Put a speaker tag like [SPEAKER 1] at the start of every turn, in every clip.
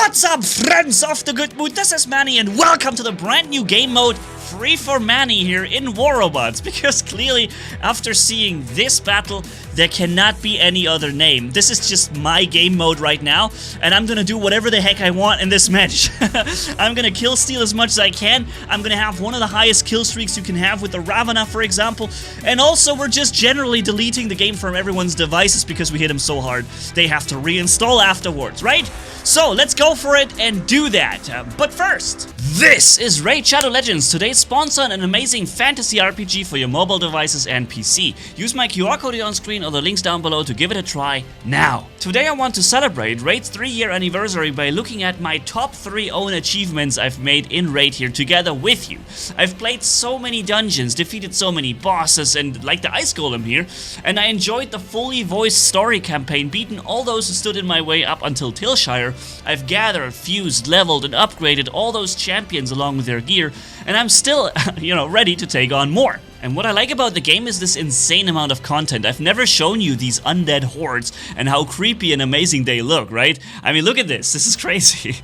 [SPEAKER 1] What's up, friends of the good mood? This is Manni, and welcome to the brand new game mode, Free for Manni here in War Robots. Because clearly, after seeing this battle, there cannot be any other name. This is just my game mode right now, and I'm gonna do whatever the heck I want in this match. I'm gonna kill steal as much as I can. I'm gonna have one of the highest kill streaks you can have with the Ravana, for example. And also, we're just generally deleting the game from everyone's devices because we hit them so hard they have to reinstall afterwards, right? So let's go for it and do that. But first, this is Raid Shadow Legends, today's sponsor and an amazing fantasy RPG for your mobile devices and PC. Use my QR code on screen or the links down below to give it a try now. Today I want to celebrate Raid's 3-year anniversary by looking at my top 3 own achievements I've made in Raid here together with you. I've played so many dungeons, defeated so many bosses, and like the Ice Golem here, and I enjoyed the fully voiced story campaign, beaten all those who stood in my way up until Tilshire. I've gathered, fused, leveled, and upgraded all those champions along with their gear, and I'm still, ready to take on more. And what I like about the game is this insane amount of content. I've never shown you these undead hordes and how creepy and amazing they look, right? I mean, look at this. This is crazy.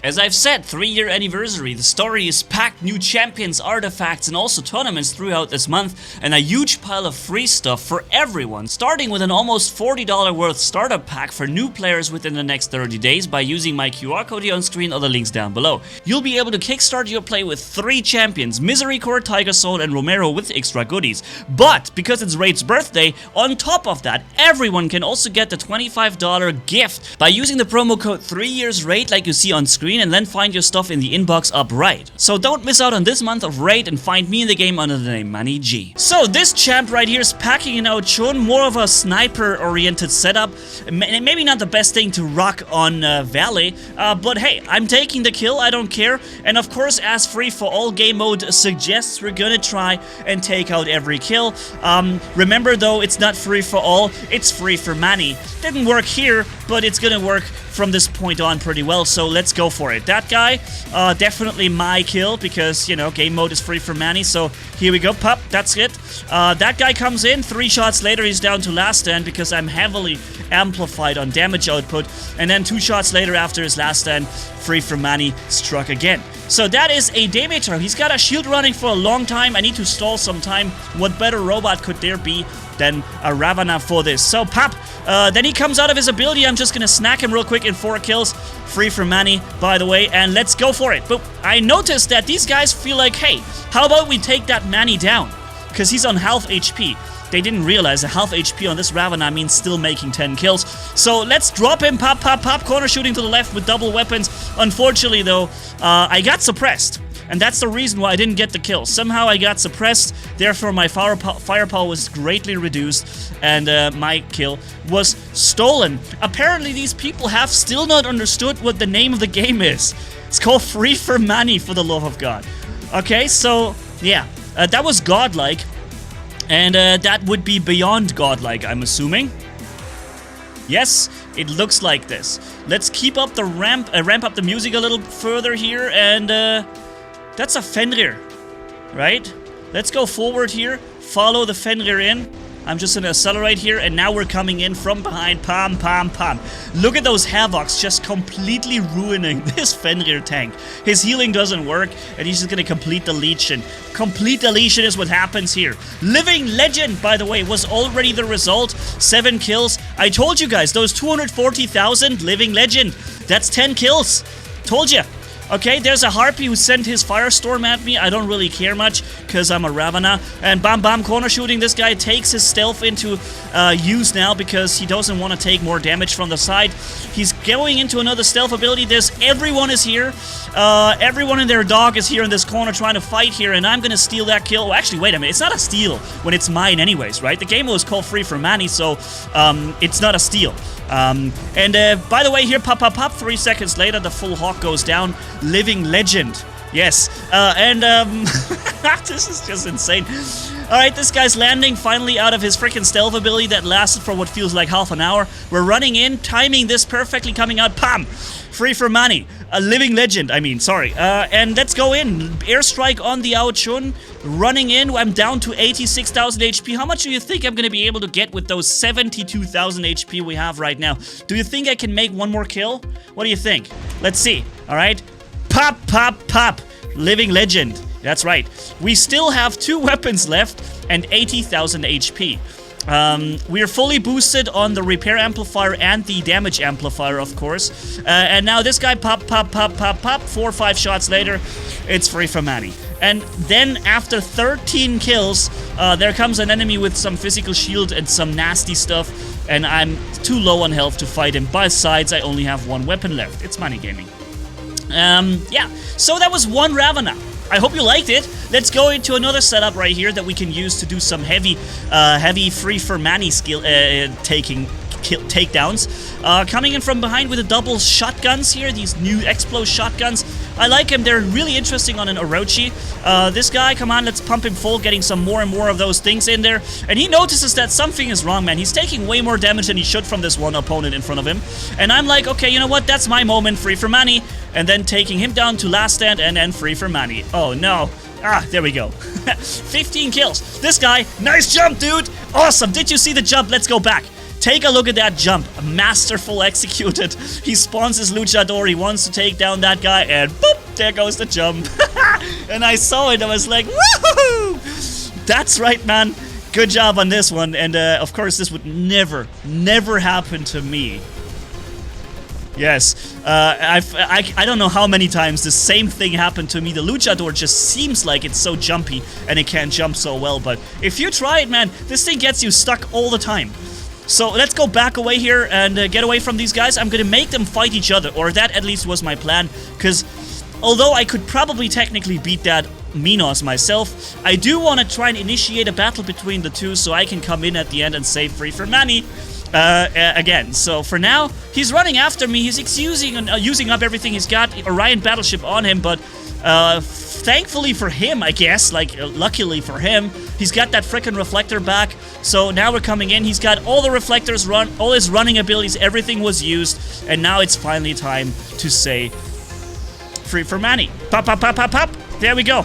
[SPEAKER 1] As I've said, 3-year anniversary, the story is packed, new champions, artifacts, and also tournaments throughout this month, and a huge pile of free stuff for everyone, starting with an almost $40 worth starter pack for new players within the next 30 days by using my QR code here on screen or the links down below. You'll be able to kickstart your play with 3 champions, Miserycore, Tiger Soul, and Romero with extra goodies. But, because it's Raid's birthday, on top of that, everyone can also get the $25 gift by using the promo code 3yearsRaid like you see on screen, and then find your stuff in the inbox up right. So don't miss out on this month of Raid and find me in the game under the name Manni G. So this champ right here is packing an Outshun, more of a sniper oriented setup. Maybe not the best thing to rock on Valley, but hey, I'm taking the kill, I don't care. And of course, as free for all game mode suggests, we're gonna try and take out every kill. Remember though, it's not free for all, it's free for Manni. Didn't work here, but it's gonna work from this point on pretty well, so let's go for it. That guy, definitely my kill, because, game mode is free for Manni, so here we go, pop, that's it. That guy comes in, 3 shots later he's down to last stand because I'm heavily amplified on damage output, and then 2 shots later after his last stand, free for Manni struck again. So that is a Demeter. He's got a shield running for a long time. I need to stall some time. What better robot could there be than a Ravana for this? So pop, then he comes out of his ability. I'm just gonna snack him real quick in 4 kills. Free for Manni, by the way, and let's go for it. But I noticed that these guys feel like, hey, how about we take that Manni down? Because he's on half HP. They didn't realize a half HP on this Ravana means still making 10 kills. So let's drop him, pop, pop, pop, corner shooting to the left with double weapons. Unfortunately though, I got suppressed. And that's the reason why I didn't get the kill. Somehow I got suppressed, therefore my firepower was greatly reduced, and my kill was stolen. Apparently these people have still not understood what the name of the game is. It's called Free for Manni, for the love of God. Okay, so yeah, that was godlike. And that would be beyond godlike, I'm assuming. Yes, it looks like this. Let's keep up the ramp up the music a little further here, and that's a Fenrir, right? Let's go forward here, follow the Fenrir in. I'm just gonna accelerate here, and now we're coming in from behind, pam, pam, pam. Look at those Havocs just completely ruining this Fenrir tank. His healing doesn't work, and he's just gonna complete deletion. Complete deletion is what happens here. Living Legend, by the way, was already the result. 7 kills. I told you guys, those 240,000 Living Legend. That's 10 kills. Told you. Okay, there's a Harpy who sent his Firestorm at me. I don't really care much, because I'm a Ravana. And bam bam, corner shooting. This guy takes his stealth into use now, because he doesn't want to take more damage from the side. He's going into another stealth ability. Everyone is here. Everyone and their dog is here in this corner trying to fight here, and I'm gonna steal that kill. Oh, actually, wait a minute. It's not a steal when it's mine anyways, right? The game was called Free for Manni, so it's not a steal. By the way, here, pop, pop, pop, 3 seconds later, the full hawk goes down. Living Legend. Yes. This is just insane. Alright, this guy's landing finally out of his freaking stealth ability that lasted for what feels like half an hour. We're running in, timing this perfectly, coming out, pam! Free for Manni. A Living Legend, sorry. And let's go in. Airstrike on the Outshun. Running in. I'm down to 86,000 HP. How much do you think I'm going to be able to get with those 72,000 HP we have right now? Do you think I can make one more kill? What do you think? Let's see. All right. Pop, pop, pop. Living legend. That's right. We still have 2 weapons left and 80,000 HP. We are fully boosted on the repair amplifier and the damage amplifier, of course. And now this guy pop, pop, pop, pop, pop. 4 or 5 shots later, it's free for Manni. And then after 13 kills, there comes an enemy with some physical shield and some nasty stuff. And I'm too low on health to fight him. Besides, I only have 1 weapon left. It's Manni-Gaming. Yeah, so that was 1 Ravana. I hope you liked it. Let's go into another setup right here that we can use to do some heavy free for Manni skill takedowns. Coming in from behind with the double shotguns here, these new Explo shotguns. I like them. They're really interesting on an Orochi. This guy, come on, let's pump him full, getting some more and more of those things in there. And he notices that something is wrong, man. He's taking way more damage than he should from this one opponent in front of him. And I'm like, okay, you know what? That's my moment, free for Manni. And then taking him down to last stand and then free for Manni. Oh, no. Ah, there we go. 15 kills. This guy, nice jump, dude. Awesome. Did you see the jump? Let's go back. Take a look at that jump. Masterful executed. He spawns his luchador. He wants to take down that guy. And boop, there goes the jump. And I saw it. I was like, woohoo! That's right, man. Good job on this one. And of course, this would never happen to me. Yes, I don't know how many times the same thing happened to me. The luchador just seems like it's so jumpy and it can't jump so well. But if you try it, man, this thing gets you stuck all the time. So let's go back away here and get away from these guys. I'm going to make them fight each other, or that at least was my plan. Because although I could probably technically beat that Minos myself, I do want to try and initiate a battle between the two so I can come in at the end and save free for Manni. Again, so for now, he's running after me. He's using up everything he's got. Orion Battleship on him, but thankfully for him, I guess, like luckily for him, he's got that frickin' reflector back. So now we're coming in. He's got all the reflectors all his running abilities, everything was used, and now it's finally time to say free for Manni. Pop, pop, pop, pop, pop. There we go.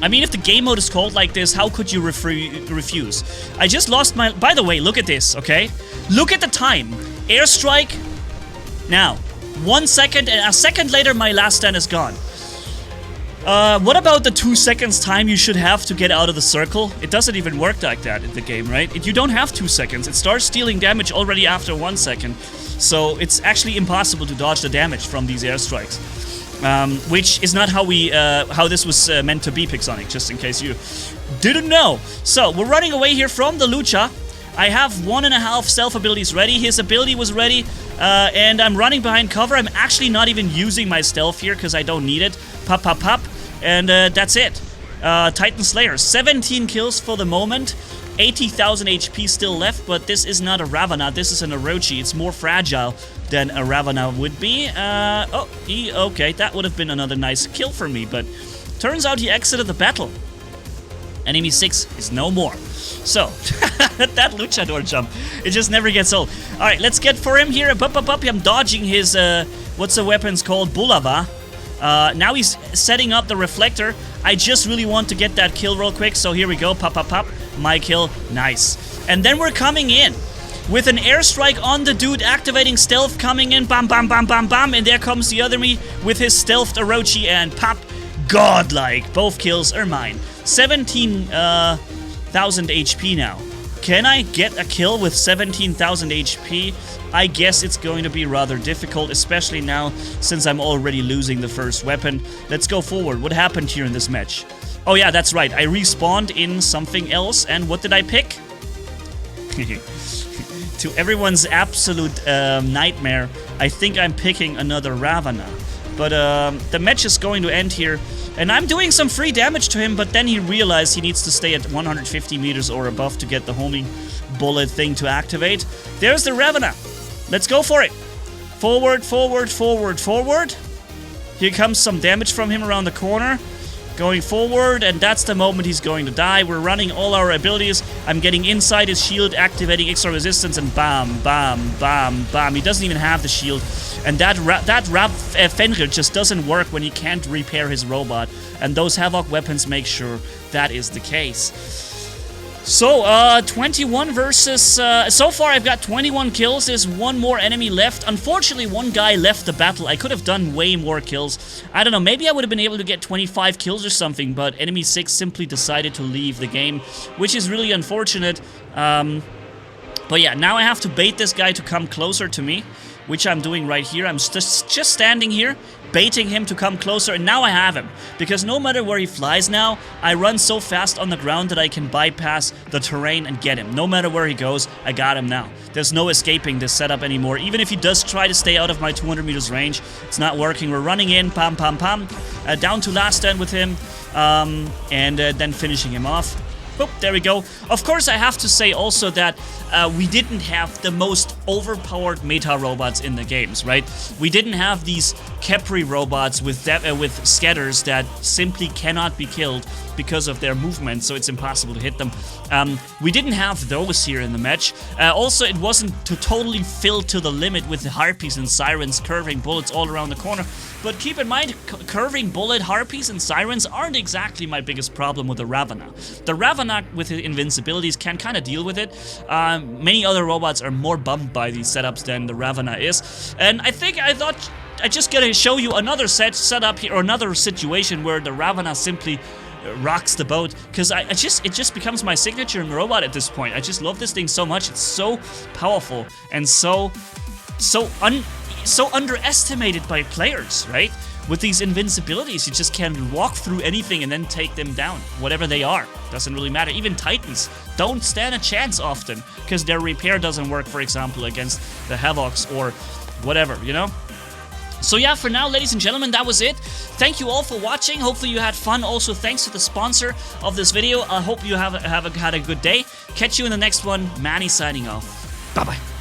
[SPEAKER 1] I mean, if the game mode is called like this, how could you refuse? I just lost my... By the way, look at this, okay? Look at the time. Airstrike. Now, 1 second, and a second later, my last stand is gone. What about the 2 seconds time you should have to get out of the circle? It doesn't even work like that in the game, right? You don't have 2 seconds. It starts dealing damage already after 1 second. So it's actually impossible to dodge the damage from these airstrikes. Which is not how how this was meant to be, Pixonic, just in case you didn't know. So, we're running away here from the Lucha. I have 1.5 stealth abilities ready. His ability was ready, and I'm running behind cover. I'm actually not even using my stealth here because I don't need it. Pop, pop, pop, and that's it. Titan Slayer, 17 kills for the moment. 80,000 HP still left, but this is not a Ravana. This is an Orochi. It's more fragile than a Ravana would be. Okay, that would have been another nice kill for me, but turns out he exited the battle. Enemy 6 is no more. So, that luchador jump, it just never gets old. Alright, let's get for him here. I'm dodging his, what's the weapons called? Bulava. Now he's setting up the reflector. I just really want to get that kill real quick, so here we go. Pop, pop, pop. My kill. Nice. And then we're coming in with an airstrike on the dude, activating stealth, coming in. Bam, bam, bam, bam, bam. And there comes the other me with his stealthed Orochi and pop. Godlike. Both kills are mine. 17,000 HP now. Can I get a kill with 17,000 HP? I guess it's going to be rather difficult, especially now since I'm already losing the first weapon. Let's go forward. What happened here in this match? Oh yeah, that's right. I respawned in something else, and what did I pick? To everyone's absolute nightmare, I think I'm picking another Ravana. But the match is going to end here, and I'm doing some free damage to him, but then he realized he needs to stay at 150 meters or above to get the homing bullet thing to activate. There's the Ravana. Let's go for it. Forward, forward, forward, forward. Here comes some damage from him around the corner. Going forward, and that's the moment he's going to die. We're running all our abilities. I'm getting inside his shield, activating extra resistance, and bam, bam, bam, bam. He doesn't even have the shield. And that Fenrir just doesn't work when he can't repair his robot. And those Havoc weapons make sure that is the case. So, 21 versus... so far, I've got 21 kills. There's one more enemy left. Unfortunately, one guy left the battle. I could have done way more kills. I don't know, maybe I would have been able to get 25 kills or something, but enemy 6 simply decided to leave the game, which is really unfortunate. But yeah, now I have to bait this guy to come closer to me, which I'm doing right here. I'm just standing here, baiting him to come closer, and now I have him. Because no matter where he flies now, I run so fast on the ground that I can bypass the terrain and get him. No matter where he goes, I got him now. There's no escaping this setup anymore. Even if he does try to stay out of my 200 meters range, it's not working. We're running in, pam, pam, pam, down to last stand with him, and then finishing him off. Boop, there we go. Of course, I have to say also that we didn't have the most overpowered meta robots in the games, right? We didn't have these Capri robots with scatters that simply cannot be killed because of their movement, so it's impossible to hit them. We didn't have those here in the match. Also, it wasn't totally filled to the limit with the harpies and sirens curving bullets all around the corner. But keep in mind, curving bullet harpies and sirens aren't exactly my biggest problem with the Ravana. The Ravana with his invincibilities can kind of deal with it. Many other robots are more bummed by these setups than the Ravana is. And I thought I just gotta show you another setup here, or another situation where the Ravana simply rocks the boat, because it just becomes my signature robot at this point. I just love this thing so much. It's so powerful and so underestimated by players, right? With these invincibilities, you just can walk through anything and then take them down, whatever they are. Doesn't really matter. Even Titans don't stand a chance often, because their repair doesn't work, for example, against the Havocs or whatever, you know? So yeah, for now, ladies and gentlemen, that was it. Thank you all for watching. Hopefully you had fun. Also, thanks to the sponsor of this video. I hope you have had a good day. Catch you in the next one. Manni signing off. Bye-bye.